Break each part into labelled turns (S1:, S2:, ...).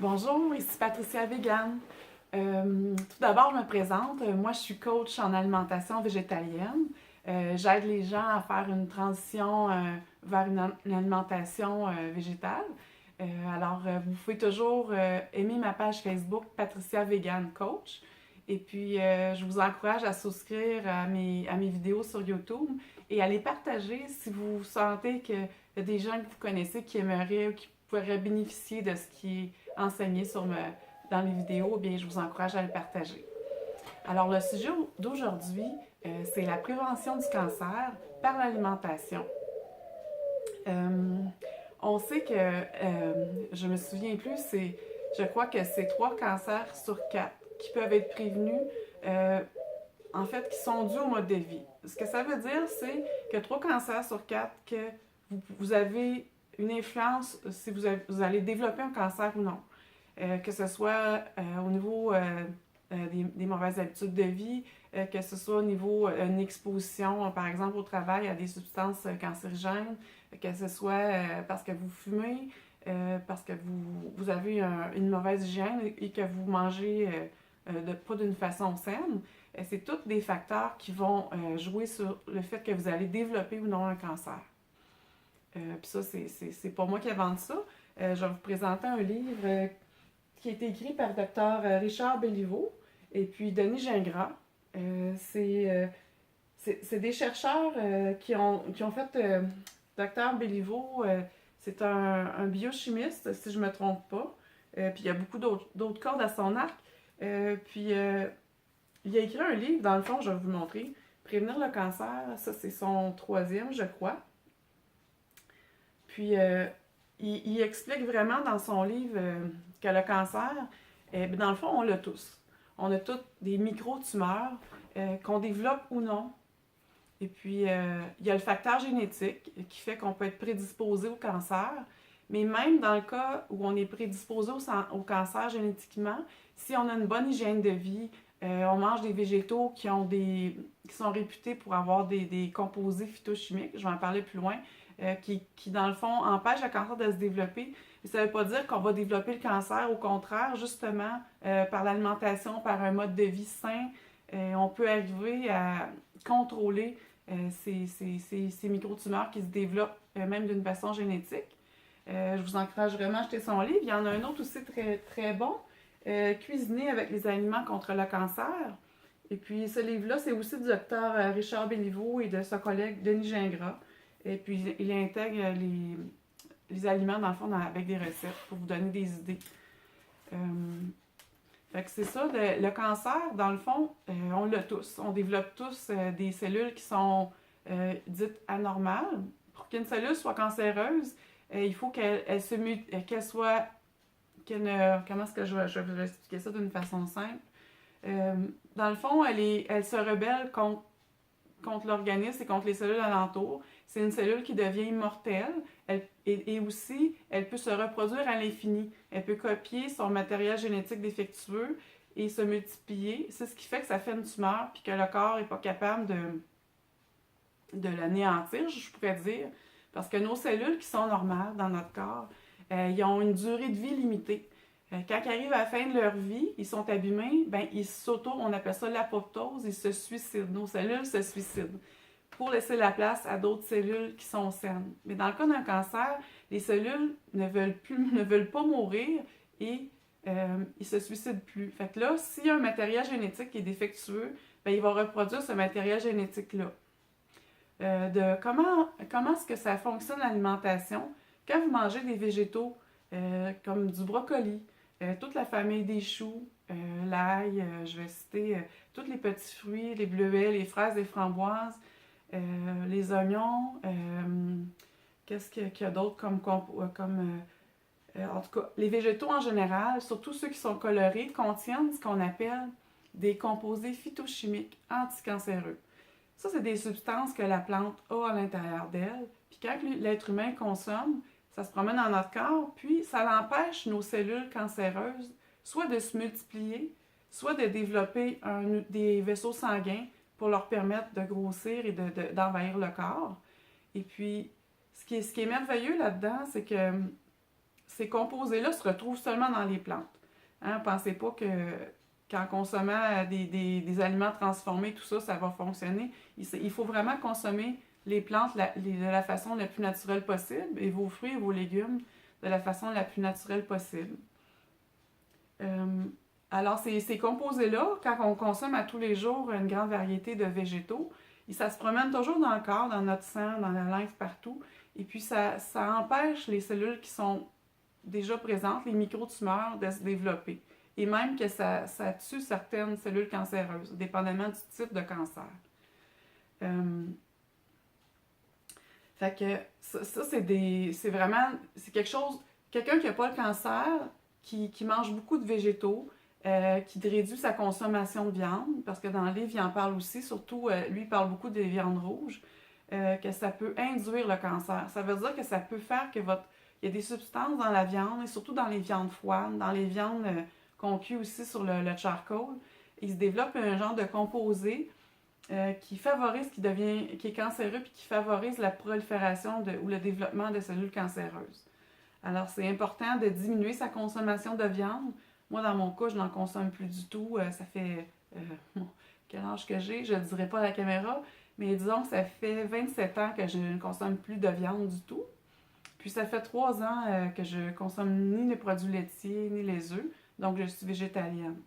S1: Bonjour, ici Patricia Vegan. Tout d'abord, je me présente. Moi, je suis coach en alimentation végétalienne. J'aide les gens à faire une transition vers une alimentation végétale. Vous pouvez toujours aimer ma page Facebook Patricia Vegan Coach. Et puis, je vous encourage à souscrire à mes vidéos sur YouTube et à les partager si vous sentez qu'il y a des gens que vous connaissez qui aimeraient ou qui pourraient bénéficier de ce qui est enseigné dans les vidéos. Bien, je vous encourage à le partager. Alors, le sujet d'aujourd'hui, c'est la prévention du cancer par l'alimentation. Euh, on sait que, je me souviens plus, je crois que c'est 3 cancers sur 4 qui peuvent être prévenus, en fait, qui sont dus au mode de vie. Ce que ça veut dire, c'est que 3 cancers sur 4 que vous avez une influence si vous allez développer un cancer ou non. Que ce soit au niveau des mauvaises habitudes de vie, que ce soit au niveau d'une exposition, par exemple, au travail à des substances cancérigènes, que ce soit parce que vous fumez, parce que vous avez une mauvaise hygiène et que vous mangez pas d'une façon saine. C'est tous des facteurs qui vont jouer sur le fait que vous allez développer ou non un cancer. Puis ça, c'est pas moi qui invente ça. Je vais vous présenter un livre qui a été écrit par Dr. Richard Béliveau et puis Denis Gingras. C'est des chercheurs qui ont fait. Dr. Béliveau, c'est un biochimiste, si je ne me trompe pas. Puis il y a beaucoup d'autres cordes à son arc. Il a écrit un livre, dans le fond, je vais vous le montrer. Prévenir le cancer, ça c'est son 3e, je crois. Puis il explique vraiment dans son livre que le cancer, dans le fond, on l'a tous. On a toutes des micro-tumeurs qu'on développe ou non. Et puis, il y a le facteur génétique qui fait qu'on peut être prédisposé au cancer. Mais même dans le cas où on est prédisposé au cancer génétiquement, si on a une bonne hygiène de vie, on mange des végétaux qui sont réputés pour avoir des composés phytochimiques, je vais en parler plus loin, qui dans le fond empêchent le cancer de se développer. Et ça ne veut pas dire qu'on va développer le cancer, au contraire, justement, par l'alimentation, par un mode de vie sain, on peut arriver à contrôler ces micro-tumeurs qui se développent même d'une façon génétique. Je vous encourage vraiment à acheter son livre. Il y en a un autre aussi très, très bon, Cuisiner avec les aliments contre le cancer. Et puis ce livre-là, c'est aussi du docteur Richard Béliveau et de sa collègue Denis Gingras. Et puis il intègre les aliments, dans le fond, avec des recettes pour vous donner des idées. Fait que c'est ça, le cancer, dans le fond, on l'a tous. On développe tous des cellules qui sont dites anormales. Pour qu'une cellule soit cancéreuse, il faut qu'elle soit... comment est-ce que je vais expliquer ça d'une façon simple? Dans le fond, elle se rebelle contre l'organisme et contre les cellules alentours. C'est une cellule qui devient immortelle et aussi, elle peut se reproduire à l'infini. Elle peut copier son matériel génétique défectueux et se multiplier. C'est ce qui fait que ça fait une tumeur puis que le corps n'est pas capable de l'anéantir, je pourrais dire. Parce que nos cellules qui sont normales dans notre corps, ils ont une durée de vie limitée. Quand ils arrivent à la fin de leur vie, ils sont abîmés, ben on appelle ça l'apoptose, ils se suicident. Nos cellules se suicident pour laisser la place à d'autres cellules qui sont saines. Mais dans le cas d'un cancer, les cellules ne veulent pas mourir et ils se suicident plus. Fait que là, s'il y a un matériel génétique qui est défectueux, ben il va reproduire ce matériel génétique-là. Comment est-ce que ça fonctionne l'alimentation? Quand vous mangez des végétaux comme du brocoli, toute la famille des choux, l'ail, je vais citer tous les petits fruits, les bleuets, les fraises, les framboises, les oignons, qu'est-ce qu'il y a d'autre en tout cas, les végétaux en général, surtout ceux qui sont colorés, contiennent ce qu'on appelle des composés phytochimiques anticancéreux. Ça, c'est des substances que la plante a à l'intérieur d'elle. Puis quand l'être humain consomme, ça se promène dans notre corps, puis ça empêche nos cellules cancéreuses soit de se multiplier, soit de développer des vaisseaux sanguins pour leur permettre de grossir et d'envahir le corps. Et puis, ce qui est merveilleux là-dedans, c'est que ces composés-là se retrouvent seulement dans les plantes. Hein, pensez pas qu'en consommant des aliments transformés, tout ça, ça va fonctionner. Il faut vraiment consommer les plantes de la façon la plus naturelle possible et vos fruits et vos légumes de la façon la plus naturelle possible. Alors, ces composés-là, quand on consomme à tous les jours une grande variété de végétaux, ça se promène toujours dans le corps, dans notre sang, dans la lymphe, partout. Et puis, ça empêche les cellules qui sont déjà présentes, les microtumeurs, de se développer. Et même que ça tue certaines cellules cancéreuses, dépendamment du type de cancer. Fait que ça c'est vraiment, c'est quelque chose, quelqu'un qui n'a pas le cancer, qui mange beaucoup de végétaux, qui réduit sa consommation de viande, parce que dans le livre, il en parle aussi, surtout, lui, il parle beaucoup des viandes rouges, que ça peut induire le cancer. Ça veut dire que ça peut faire que il y a des substances dans la viande, et surtout dans les viandes froides, dans les viandes qu'on cuit aussi sur le charcoal, il se développe un genre de composé qui favorise, qui est cancéreux, puis qui favorise la prolifération ou le développement de cellules cancéreuses. Alors, c'est important de diminuer sa consommation de viande. Moi, dans mon cas, je n'en consomme plus du tout. Ça fait quel âge que j'ai, je ne le dirai pas à la caméra, mais disons que ça fait 27 ans que je ne consomme plus de viande du tout. Puis ça fait 3 ans que je consomme ni les produits laitiers, ni les œufs, donc je suis végétalienne.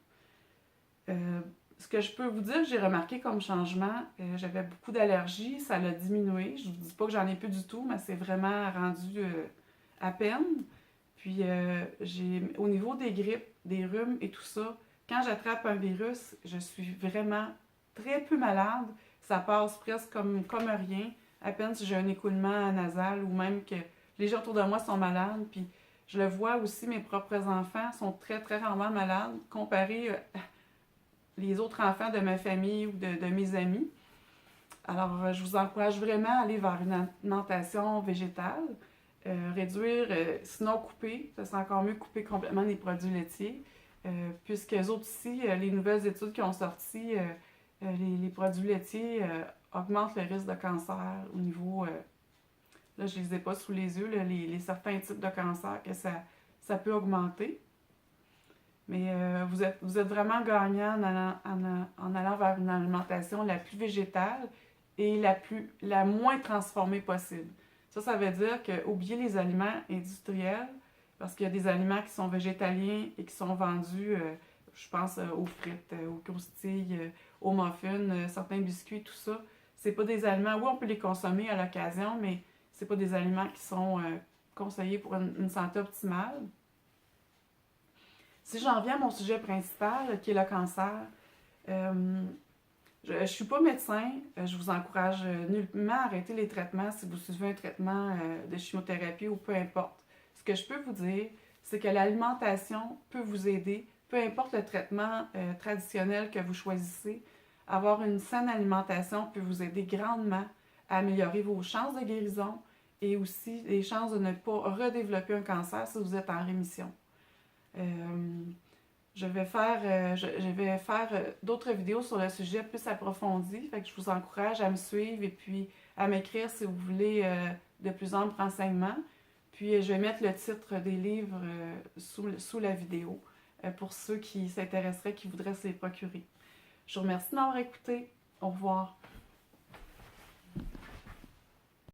S1: Ce que je peux vous dire que j'ai remarqué comme changement, j'avais beaucoup d'allergies, ça l'a diminué. Je ne vous dis pas que j'en ai plus du tout, mais c'est vraiment rendu à peine. Puis au niveau des grippes, des rhumes et tout ça, quand j'attrape un virus, je suis vraiment très peu malade. Ça passe presque comme rien. À peine si j'ai un écoulement nasal ou même que les gens autour de moi sont malades. Puis je le vois aussi, mes propres enfants sont très, très rarement malades comparé les autres enfants de ma famille ou de mes amis. Alors, je vous encourage vraiment à aller vers une alimentation végétale, réduire, sinon couper, ça serait encore mieux couper complètement les produits laitiers, puisque eux autres aussi, les nouvelles études qui ont sorti, les produits laitiers augmentent le risque de cancer au niveau, là je ne les ai pas sous les yeux, là, les certains types de cancer que ça peut augmenter. Mais vous êtes vraiment gagnant en allant vers une alimentation la plus végétale et la moins transformée possible. Ça veut dire que oubliez les aliments industriels, parce qu'il y a des aliments qui sont végétaliens et qui sont vendus, je pense aux frites, aux croustilles, aux muffins, certains biscuits, tout ça. C'est pas des aliments, oui, on peut les consommer à l'occasion, mais c'est pas des aliments qui sont conseillés pour une santé optimale. Si j'en viens à mon sujet principal, qui est le cancer, je ne suis pas médecin, je vous encourage nullement à arrêter les traitements si vous suivez un traitement de chimiothérapie ou peu importe. Ce que je peux vous dire, c'est que l'alimentation peut vous aider, peu importe le traitement traditionnel que vous choisissez. Avoir une saine alimentation peut vous aider grandement à améliorer vos chances de guérison et aussi les chances de ne pas redévelopper un cancer si vous êtes en rémission. Je vais faire d'autres vidéos sur le sujet plus approfondi, fait que je vous encourage à me suivre et puis à m'écrire si vous voulez de plus amples renseignements. Puis je vais mettre le titre des livres sous la vidéo pour ceux qui s'intéresseraient, qui voudraient se les procurer. Je vous remercie de m'avoir écouté. Au revoir.